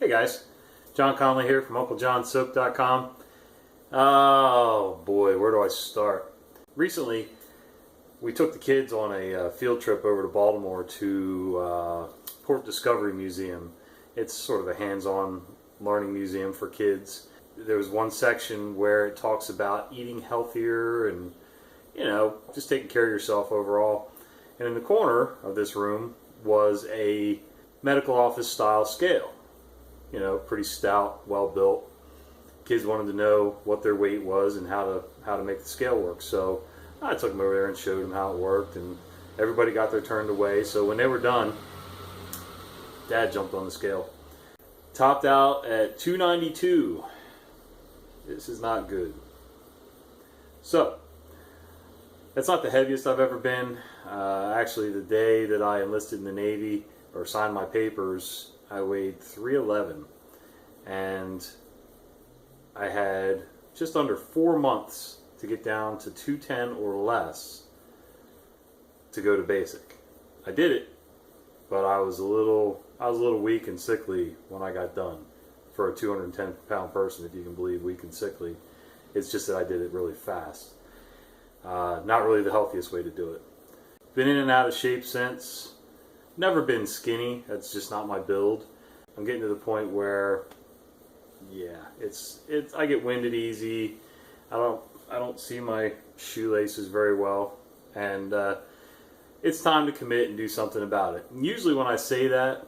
Hey guys, John Conley here from UncleJohnSoap.com. Oh boy, where do I start? Recently, we took the kids on a field trip over to Baltimore to Port Discovery Museum. It's sort of a hands-on learning museum for kids. There was one section where it talks about eating healthier and, just taking care of yourself overall. And in the corner of this room was a medical office style scale. Pretty stout, well built. Kids wanted to know what their weight was and how to make the scale work. So I took them over there and showed them how it worked, and everybody got their turn to weigh. So when they were done, Dad jumped on the scale. Topped out at 292. This is not good. So that's not the heaviest I've ever been. Actually, the day that I enlisted in the Navy or signed my papers, I weighed 311, and I had just under 4 months to get down to 210 or less to go to basic. I did it, but I was a little weak and sickly when I got done. For a 210-pound person, if you can believe weak and sickly, it's just that I did it really fast. Not really the healthiest way to do it. Been in and out of shape since. Never been skinny. That's just not my build. I'm getting to the point where, I get winded easy. I don't see my shoelaces very well, and it's time to commit and do something about it. And usually when I say that,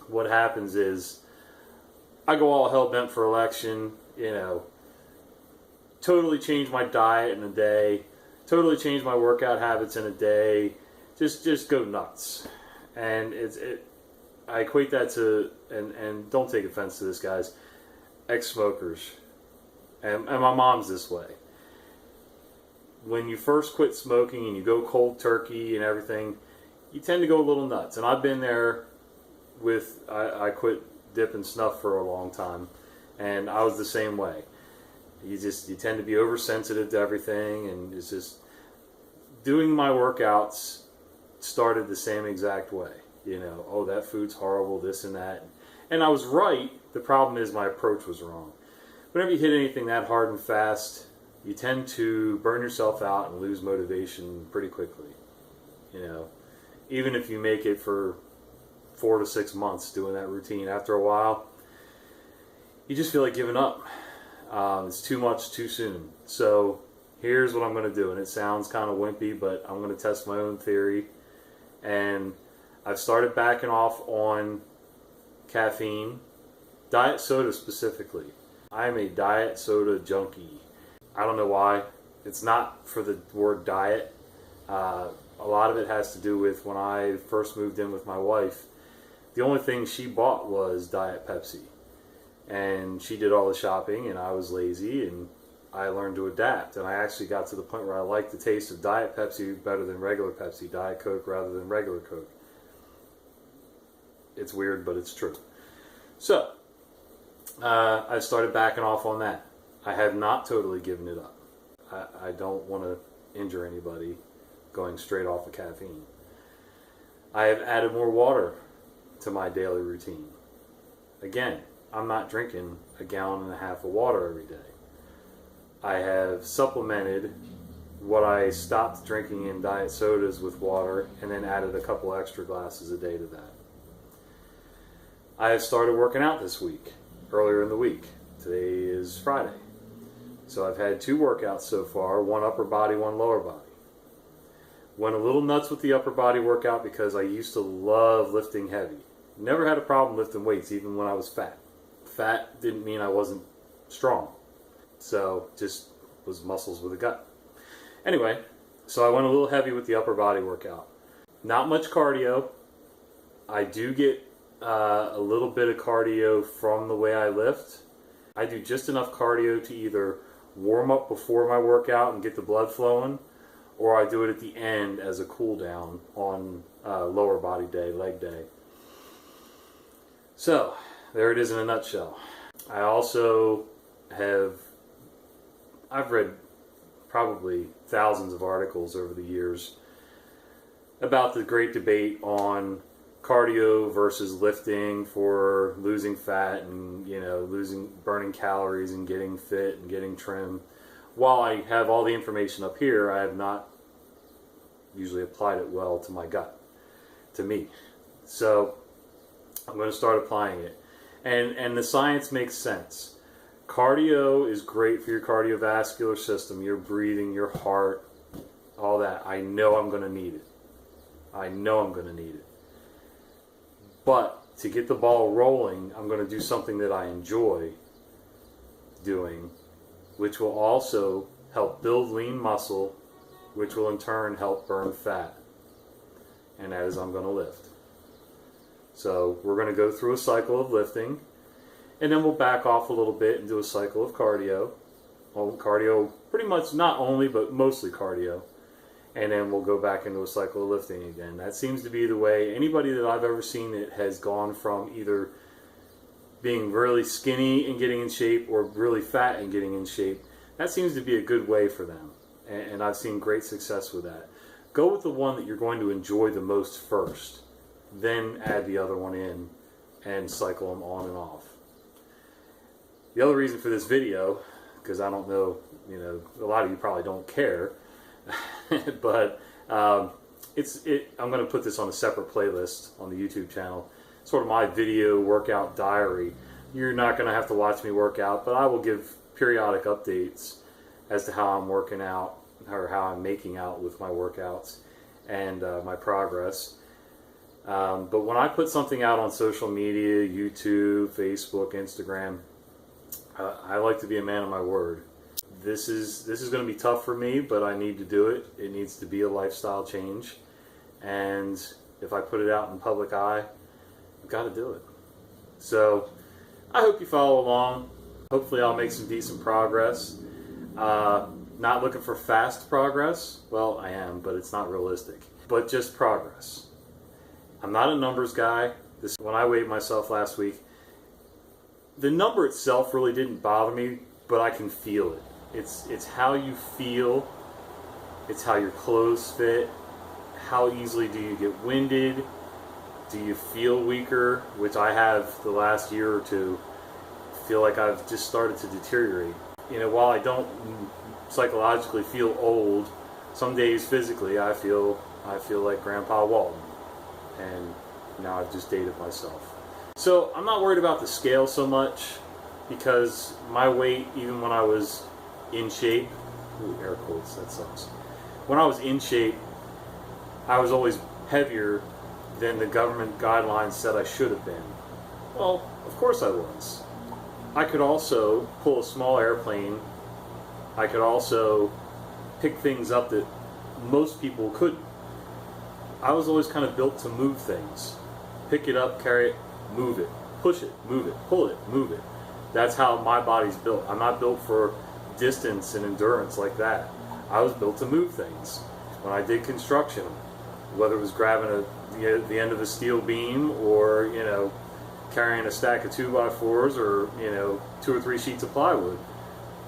what happens is I go all hell bent for election. Totally change my diet in a day. Totally change my workout habits in a day. Just go nuts. And I equate that to, and don't take offense to this, guys, ex-smokers. And my mom's this way. When you first quit smoking and you go cold turkey and everything, you tend to go a little nuts. And I've been there I quit dipping snuff for a long time, and I was the same way. You tend to be oversensitive to everything, and it's just doing my workouts started the same exact way. Oh, that food's horrible, this and that. And I was right. The problem is my approach was wrong. Whenever you hit anything that hard and fast, you tend to burn yourself out and lose motivation pretty quickly. Even if you make it for 4 to 6 months doing that routine, after a while, you just feel like giving up. It's too much too soon. So here's what I'm going to do, and it sounds kind of wimpy, but I'm going to test my own theory. And I've started backing off on caffeine, diet soda specifically. I'm a diet soda junkie. I don't know why. It's not for the word diet. A lot of it has to do with when I first moved in with my wife. The only thing she bought was Diet Pepsi. And she did all the shopping, and I was lazy, and I learned to adapt. And I actually got to the point where I liked the taste of Diet Pepsi better than regular Pepsi, Diet Coke rather than regular Coke. It's weird, but it's true. So, I started backing off on that. I have not totally given it up. I don't want to injure anybody going straight off of caffeine. I have added more water to my daily routine. Again, I'm not drinking 1.5 gallons of water every day. I have supplemented what I stopped drinking in diet sodas with water, and then added a couple extra glasses a day to that. I have started working out this week, earlier in the week. Today is Friday. So I've had 2 workouts so far, one upper body, one lower body. Went a little nuts with the upper body workout because I used to love lifting heavy. Never had a problem lifting weights, even when I was fat. Fat didn't mean I wasn't strong. So just was muscles with a gut. Anyway, so I went a little heavy with the upper body workout. Not much cardio. I do get a little bit of cardio from the way I lift. I do just enough cardio to either warm up before my workout and get the blood flowing, or I do it at the end as a cool down on lower body day, leg day. So, there it is in a nutshell. I also I've read probably thousands of articles over the years about the great debate on cardio versus lifting for losing fat and, burning calories and getting fit and getting trim. While I have all the information up here, I have not usually applied it well to my gut, to me. So I'm going to start applying it. And the science makes sense. Cardio is great for your cardiovascular system, your breathing, your heart, all that. I know I'm going to need it. But to get the ball rolling, I'm going to do something that I enjoy doing, which will also help build lean muscle, which will in turn help burn fat. And that is I'm going to lift. So we're going to go through a cycle of lifting, and then we'll back off a little bit and do a cycle of cardio. Well, cardio, pretty much not only, but mostly cardio. And then we'll go back into a cycle of lifting again. That seems to be the way anybody that I've ever seen that has gone from either being really skinny and getting in shape or really fat and getting in shape, that seems to be a good way for them. And I've seen great success with that. Go with the one that you're going to enjoy the most first. Then add the other one in and cycle them on and off. The other reason for this video, because I don't know, a lot of you probably don't care, but I'm going to put this on a separate playlist on the YouTube channel, sort of my video workout diary. You're not going to have to watch me work out, but I will give periodic updates as to how I'm working out or how I'm making out with my workouts and my progress. But when I put something out on social media, YouTube, Facebook, Instagram, I like to be a man of my word. This is going to be tough for me, but I need to do it. It needs to be a lifestyle change. And if I put it out in public eye, I've got to do it. So I hope you follow along. Hopefully I'll make some decent progress. Not looking for fast progress. Well, I am, but it's not realistic. But just progress. I'm not a numbers guy. When I weighed myself last week, the number itself really didn't bother me, but I can feel it. It's how you feel. It's how your clothes fit. How easily do you get winded? Do you feel weaker? Which I have the last year or two. Feel like I've just started to deteriorate. While I don't psychologically feel old, some days physically I feel like Grandpa Walton. And now I've just dated myself. So I'm not worried about the scale so much, because my weight, even when I was in shape, air quotes, that sucks. When I was in shape, I was always heavier than the government guidelines said I should have been. Well, of course I was. I could also pull a small airplane. I could also pick things up that most people couldn't. I was always kind of built to move things. Pick it up, carry it, move it, push it, move it, pull it, move it. That's how my body's built. I'm not built for distance and endurance like that. I was built to move things. When I did construction, whether it was grabbing the end of a steel beam or, carrying a stack of 2x4s or, 2 or 3 sheets of plywood,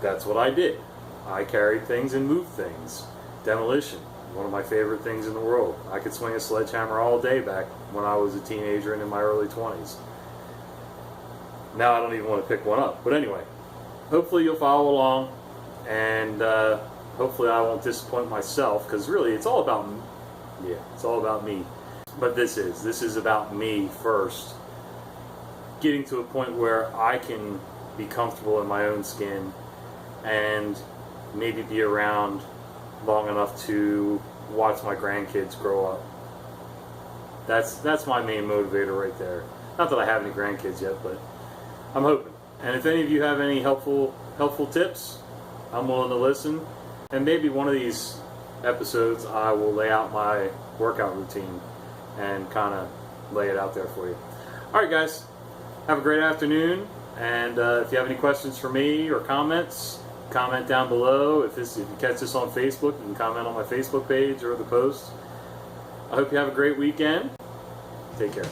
that's what I did. I carried things and moved things. Demolition, one of my favorite things in the world. I could swing a sledgehammer all day back when I was a teenager and in my early 20s. Now I don't even want to pick one up. But anyway, hopefully you'll follow along, and hopefully I won't disappoint myself, because really it's all about me. Yeah, it's all about me. But this is about me first. Getting to a point where I can be comfortable in my own skin and maybe be around long enough to watch my grandkids grow up. That's my main motivator right there. Not that I have any grandkids yet, but I'm hoping. And if any of you have any helpful tips, I'm willing to listen. And maybe one of these episodes I will lay out my workout routine and kind of lay it out there for you. Alright guys, have a great afternoon, and if you have any questions for me or comments, comment down below. If you catch this on Facebook, you can comment on my Facebook page or the post. I hope you have a great weekend. Take care.